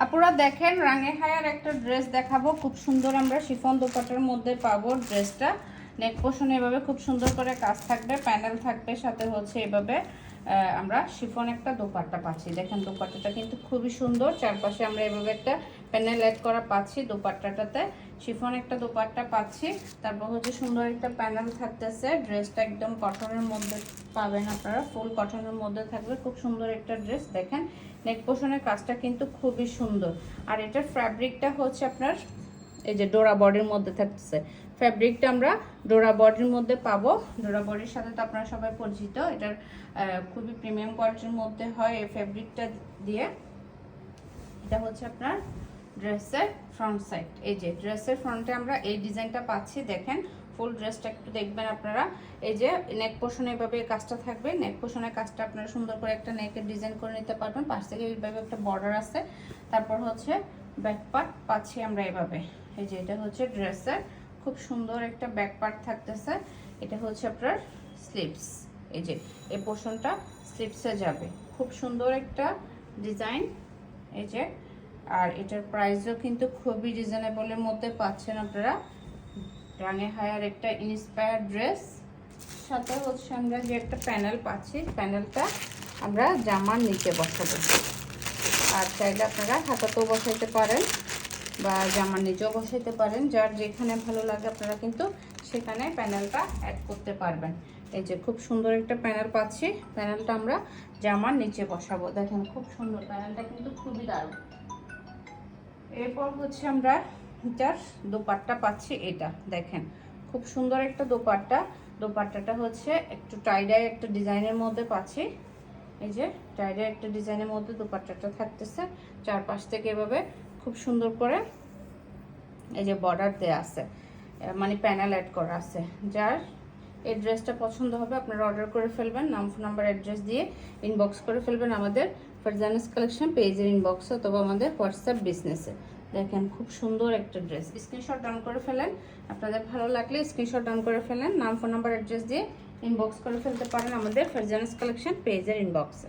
আপুরা দেখেন রাঙে হায়ার একটা ড্রেস দেখাবো, খুব সুন্দর আমরা শিফন দোপাট্টার মধ্যে পাবো ড্রেসটা। নেক পোর্শনে এভাবে খুব সুন্দর করে কাজ থাকবে, প্যানেল থাকবে, সাথে হচ্ছে এভাবে আমরা শিফন একটা দোপাট্টা পাচ্ছি। দেখেন দোপাট্টাটা কিন্তু খুবই সুন্দর, চারপাশে আমরা এভাবে একটা প্যানেল অ্যাড করা পাচ্ছি দোপাট্টাটাতে, শিফন একটা দোপাট্টা পাচ্ছি। তারপর হচ্ছে সুন্দর একটা প্যানেল থাকতেছে, ড্রেসটা একদম কটনের মধ্যে পাবেন আপনারা, ফুল কটনের মধ্যে থাকবে, খুব সুন্দর একটা ড্রেস। দেখেন নেক পোর্শনের কাজটা কিন্তু খুবই সুন্দর। আর এটার ফ্যাব্রিকটা হচ্ছে আপনার এই যে ডোরা বডির মধ্যে থাকতেছে, ফ্যাব্রিকটা আমরা ডোরা বডির মধ্যে পাবো। ডোরা বডির সাথে তো আপনারা সবাই পরিচিত, এটার খুবই প্রিমিয়াম কোয়ালিটির মধ্যে হয় এই ফ্যাব্রিকটা দিয়ে। এটা হচ্ছে আপনার ড্রেসের ফ্রন্ট সাইড, এই যে ড্রেসের ফ্রন্টে আমরা এই ডিজাইনটা পাচ্ছি। দেখেন ফুল ড্রেসটা একটু দেখবেন আপনারা, এই যে নেক পোর্শনে এইভাবে কাজটা থাকবে, নেক পোর্শনের কাজটা আপনারা সুন্দর করে একটা নেকের ডিজাইন করে নিতে পারবেন। পাশ থেকে এইভাবে একটা বর্ডার আছে, তারপর হচ্ছে ব্যাক পার্ট পাচ্ছি আমরা এভাবে। এই যে এটা হচ্ছে ড্রেসের খুব সুন্দর একটা ব্যাক পার্ট থাকতেছে। এটা হচ্ছে আপনার স্লিভস, এই যে এই পোর্শনটা স্লিভসে যাবে, খুব সুন্দর একটা ডিজাইন এই যে। আর এটার প্রাইসও কিন্তু খুবই রিজনেবলের মধ্যে পাচ্ছেন আপনারা। রাঙে হায়ার একটা ইন্সপায়ার ড্রেস, সাথে হচ্ছে আমরা যে একটা প্যানেল পাচ্ছি, প্যানেলটা আমরা জামার নিচে বসাবো। আর চাইলে আপনারা হাতাতেও বসাইতে পারেন বা জামার নিচেও বসাইতে পারেন, যার যেখানে ভালো লাগে আপনারা কিন্তু সেখানে প্যানেলটা অ্যাড করতে পারবেন। এই যে খুব সুন্দর একটা প্যানেল পাচ্ছি, প্যানেলটা আমরা জামার নিচে বসাবো। দেখেন খুব সুন্দর প্যানেলটা কিন্তু খুবই দারুণ। এরপর হচ্ছে আমরা এটার দোপাট্টা পাচ্ছি, এটা দেখেন খুব সুন্দর একটা দোপাট্টা। দোপাট্টাটা হচ্ছে একটু টাইডাই একটা ডিজাইনের মধ্যে পাচ্ছি, এই যে টাইডাই একটা ডিজাইনের মধ্যে দোপাট্টাটা থাকতেছে। চারপাশ থেকে এভাবে খুব সুন্দর করে এই যে বর্ডার দেওয়া আছে, মানে প্যানেল অ্যাড করা আছে। যার এই ড্রেসটা পছন্দ হবে আপনারা অর্ডার করে ফেলবেন, নাম ফোন নাম্বার অ্যাড্রেস দিয়ে ইনবক্স করে ফেলবেন আমাদের ফারজানাস কালেকশন পেজের ইনবক্সে অথবা আমাদের হোয়াটসঅ্যাপ বিজনেসে। দেখেন খুব সুন্দর একটা ড্রেস, স্ক্রিনশট ডাউন করে ফেলেন, আপনাদের ভালো লাগলে স্ক্রিনশট ডাউন করে ফেলেন, নাম ফোন নাম্বার অ্যাড্রেস দিয়ে ইনবক্স করে ফেলতে পারেন আমাদের ফারজানাস কালেকশন পেজের ইনবক্সে।